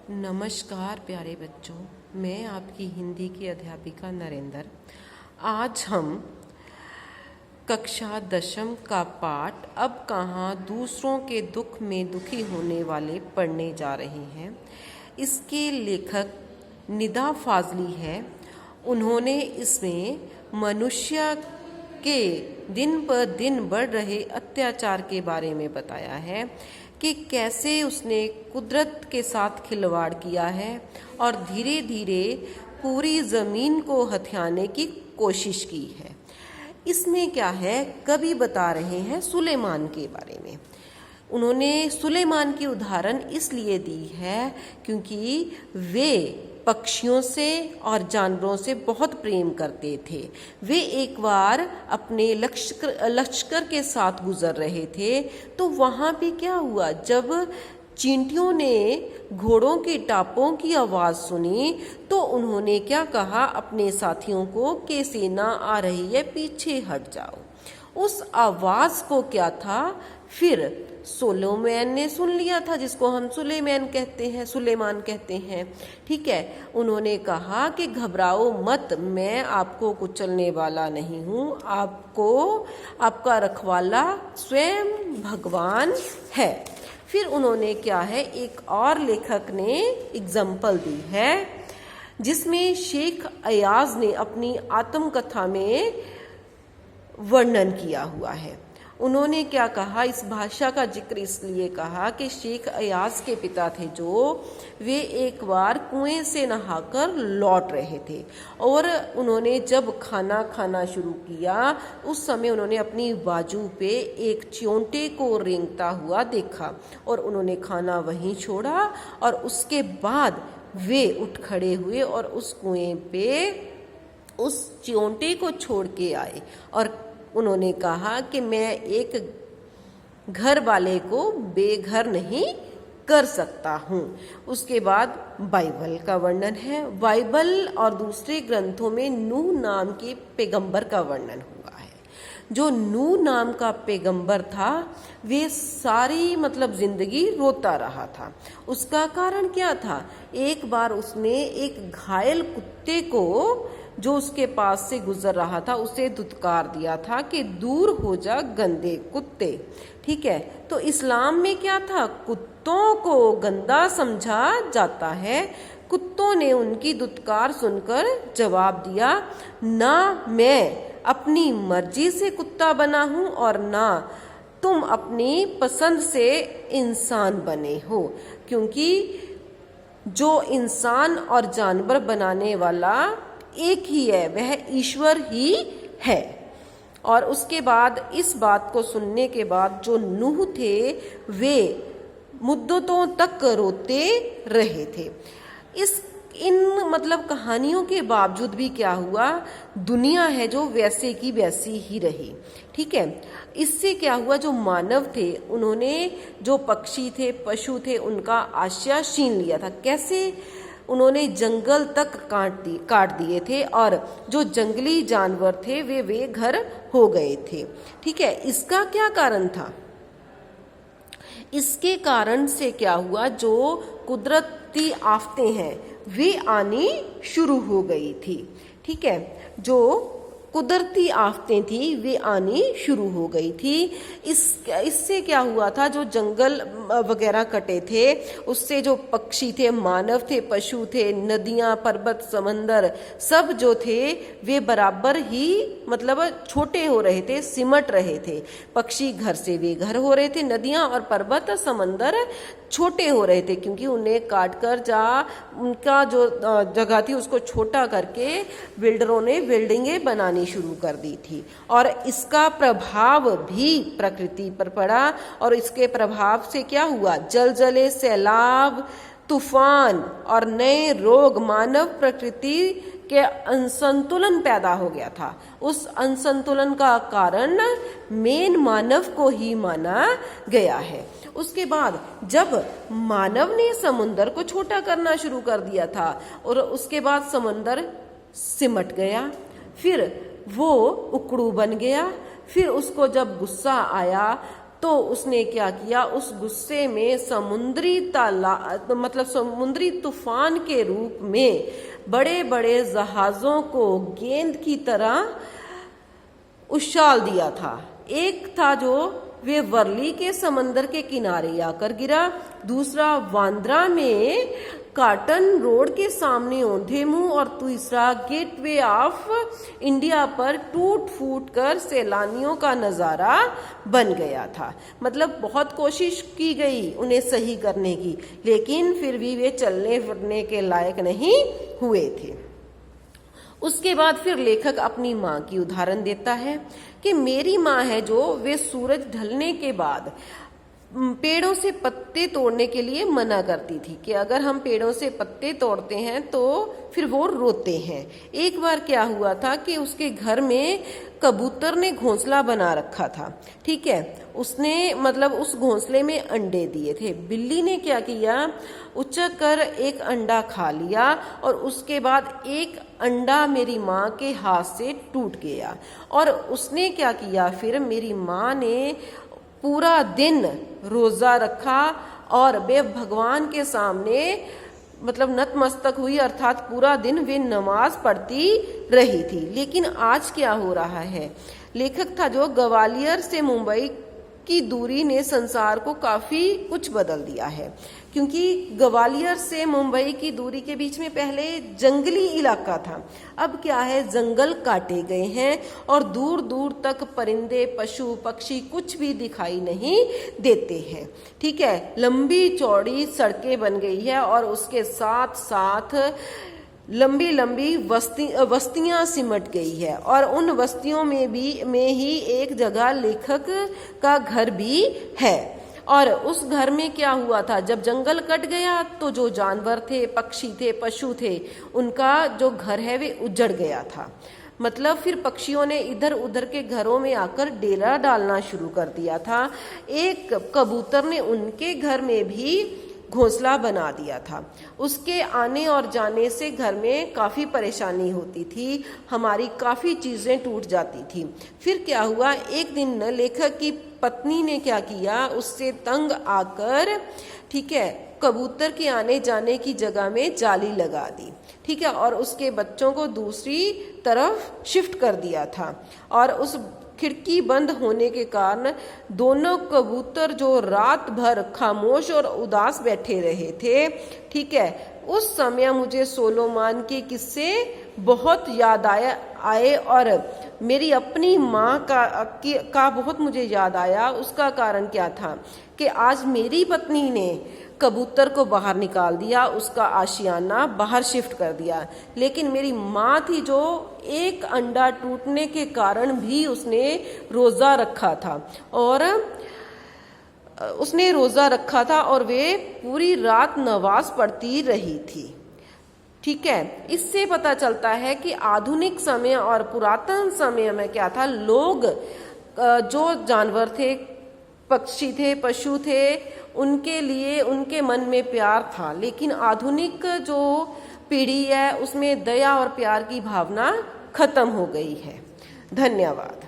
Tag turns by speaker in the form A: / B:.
A: नमस्कार प्यारे बच्चों, मैं आपकी हिंदी की अध्यापिका नरेंद्र। आज हम कक्षा 10वीं का पाठ अब कहाँ दूसरों के दुख में दुखी होने वाले पढ़ने जा रहे हैं। इसके लेखक निदा फाजली है। उन्होंने इसमें मनुष्य के दिन पर दिन बढ़ रहे अत्याचार के बारे में बताया है कि कैसे उसने कुदरत के साथ खिलवाड़ किया है और धीरे धीरे पूरी ज़मीन को हथियाने की कोशिश की है। इसमें क्या है, कवि बता रहे हैं सुलेमान के बारे में। उन्होंने सुलेमान की उदाहरण इसलिए दी है क्योंकि वे पक्षियों से और जानवरों से बहुत प्रेम करते थे। वे एक बार अपने लश्कर के साथ गुजर रहे थे, तो वहाँ पे क्या हुआ, जब चींटियों ने घोड़ों की टापों की आवाज़ सुनी तो उन्होंने क्या कहा अपने साथियों को कि सेना आ रही है, पीछे हट जाओ। उस आवाज़ को क्या था, फिर सोलोमैन ने सुन लिया था, जिसको हम सुलेमान कहते हैं। ठीक है, उन्होंने कहा कि घबराओ मत, मैं आपको कुचलने वाला नहीं हूँ, आपका रखवाला स्वयं भगवान है। फिर उन्होंने क्या है, एक और लेखक ने एग्जाम्पल दी है जिसमें शेख अयाज ने अपनी आत्मकथा में वर्णन किया हुआ है। उन्होंने क्या कहा, इस भाषा का जिक्र इसलिए कहा कि शेख अयाज के पिता थे वे एक बार कुएं से नहाकर लौट रहे थे और उन्होंने जब खाना खाना शुरू किया उस समय उन्होंने अपनी बाजू पे एक च्योंटे को रेंगता हुआ देखा और उन्होंने खाना वहीं छोड़ा और उसके बाद वे उठ खड़े हुए और उस कुएं पे उस च्योंटे को छोड़ के आए और उन्होंने कहा कि मैं एक घर वाले को बेघर नहीं कर सकता हूँ। उसके बाद बाइबल का वर्णन है। बाइबल और दूसरे ग्रंथों में नूह नाम के पैगंबर का वर्णन हुआ है। जो नूह नाम का पैगंबर था वे सारी जिंदगी रोता रहा था। उसका कारण क्या था, एक बार उसने एक घायल कुत्ते को जो उसके पास से गुजर रहा था उसे धुतकार दिया था कि दूर हो जा गंदे कुत्ते। ठीक है, तो इस्लाम में क्या था, कुत्तों को गंदा समझा जाता है। कुत्तों ने उनकी धुतकार सुनकर जवाब दिया, ना मैं अपनी मर्जी से कुत्ता बना हूँ और ना तुम अपनी पसंद से इंसान बने हो, क्योंकि जो इंसान और जानवर बनाने वाला एक ही है, वह ईश्वर ही है। और उसके बाद इस बात को सुनने के बाद जो नूह थे वे मुद्दतों तक रोते रहे थे। इन कहानियों के बावजूद भी क्या हुआ, दुनिया है जो वैसे की वैसी ही रही। ठीक है, इससे क्या हुआ, जो मानव थे उन्होंने जो पक्षी थे पशु थे उनका आश्रय छीन लिया था। कैसे, उन्होंने जंगल तक काट दिए थे और जो जंगली जानवर थे वे घर हो गए थे। ठीक है, इसका क्या कारण था, इसके कारण से क्या हुआ, जो कुदरती आफतें हैं वे आनी शुरू हो गई थी। ठीक है, जो कुदरती आफतें थी वे आनी शुरू हो गई थी। इससे क्या हुआ था, जो जंगल वगैरह कटे थे उससे जो पक्षी थे, मानव थे, पशु थे, नदियां, पर्वत, समंदर सब जो थे वे बराबर ही छोटे हो रहे थे, सिमट रहे थे। पक्षी घर से बेघर हो रहे थे, नदियां और पर्वत समंदर छोटे हो रहे थे क्योंकि उन्हें काट कर उनका जो जगह थी उसको छोटा करके बिल्डरों ने बिल्डिंगें बनानी शुरू कर दी थी। और इसका प्रभाव भी प्रकृति पर पड़ा और इसके प्रभाव से क्या हुआ, जलजले, सैलाब, तूफान और नए रोग, मानव प्रकृति के असंतुलन पैदा हो गया था। उस असंतुलन का कारण मेन मानव को ही माना गया है। उसके बाद जब मानव ने समुद्र को छोटा करना शुरू कर दिया था और उसके बाद समुद्र सिमट गया, फिर वो उकड़ू बन गया, फिर उसको जब गुस्सा आया तो उसने क्या किया, उस गुस्से में समुद्री तूफान के रूप में बड़े बड़े जहाजों को गेंद की तरह उछाल दिया था। एक था जो वे वर्ली के समंदर के किनारे आकर गिरा, दूसरा वांद्रा में काटन रोड के सामने औंधे मुंह, और तीसरा गेटवे ऑफ इंडिया पर टूट फूट कर सैलानियों का नज़ारा बन गया था। मतलब बहुत कोशिश की गई उन्हें सही करने की, लेकिन फिर भी वे चलने फिरने के लायक नहीं हुए थे। उसके बाद फिर लेखक अपनी माँ की उदाहरण देता है कि मेरी माँ है जो वे सूरज ढलने के बाद पेड़ों से पत्ते तोड़ने के लिए मना करती थी कि अगर हम पेड़ों से पत्ते तोड़ते हैं तो फिर वो रोते हैं। एक बार क्या हुआ था कि उसके घर में कबूतर ने घोंसला बना रखा था, ठीक है, उसने मतलब उस घोंसले में अंडे दिए थे। बिल्ली ने क्या किया, उचक कर एक अंडा खा लिया और उसके बाद एक अंडा मेरी माँ के हाथ से टूट गया। और उसने क्या किया, फिर मेरी माँ ने पूरा दिन रोजा रखा और वे भगवान के सामने मतलब नतमस्तक हुई, अर्थात पूरा दिन वे नमाज पढ़ती रही थी। लेकिन आज क्या हो रहा है, लेखक था जो ग्वालियर से मुंबई की दूरी ने संसार को काफी कुछ बदल दिया है, क्योंकि ग्वालियर से मुंबई की दूरी के बीच में पहले जंगली इलाका था, अब क्या है, जंगल काटे गए हैं और दूर दूर तक परिंदे पशु पक्षी कुछ भी दिखाई नहीं देते हैं, ठीक है। लंबी चौड़ी सड़कें बन गई है और उसके साथ साथ लंबी लंबी बस्तियां सिमट गई है, और उन बस्तियों में ही एक जगह लेखक का घर भी है। और उस घर में क्या हुआ था, जब जंगल कट गया तो जो जानवर थे, पक्षी थे, पशु थे, उनका जो घर है वे उजड़ गया था। मतलब फिर पक्षियों ने इधर उधर के घरों में आकर डेरा डालना शुरू कर दिया था। एक कबूतर ने उनके घर में भी घोंसला बना दिया था। उसके आने और जाने से घर में काफ़ी परेशानी होती थी, हमारी काफ़ी चीज़ें टूट जाती थी। फिर क्या हुआ, एक दिन लेखक की पत्नी ने क्या किया, उससे तंग आकर, ठीक है, कबूतर के आने जाने की जगह में जाली लगा दी, ठीक है, और उसके बच्चों को दूसरी तरफ शिफ्ट कर दिया था। और उस खिड़की बंद होने के कारण दोनों कबूतर जो रात भर खामोश और उदास बैठे रहे थे, ठीक है, उस समय मुझे सोलोमान के किस्से बहुत याद आए और मेरी अपनी माँ का बहुत मुझे याद आया। उसका कारण क्या था कि आज मेरी पत्नी ने कबूतर को बाहर निकाल दिया, उसका आशियाना बाहर शिफ्ट कर दिया, लेकिन मेरी माँ थी जो एक अंडा टूटने के कारण भी उसने रोज़ा रखा था और वे पूरी रात नमाज पढ़ती रही थी, ठीक है। इससे पता चलता है कि आधुनिक समय और पुरातन समय में क्या था, लोग जो जानवर थे, पक्षी थे, पशु थे, उनके लिए उनके मन में प्यार था, लेकिन आधुनिक जो पीढ़ी है उसमें दया और प्यार की भावना खत्म हो गई है। धन्यवाद।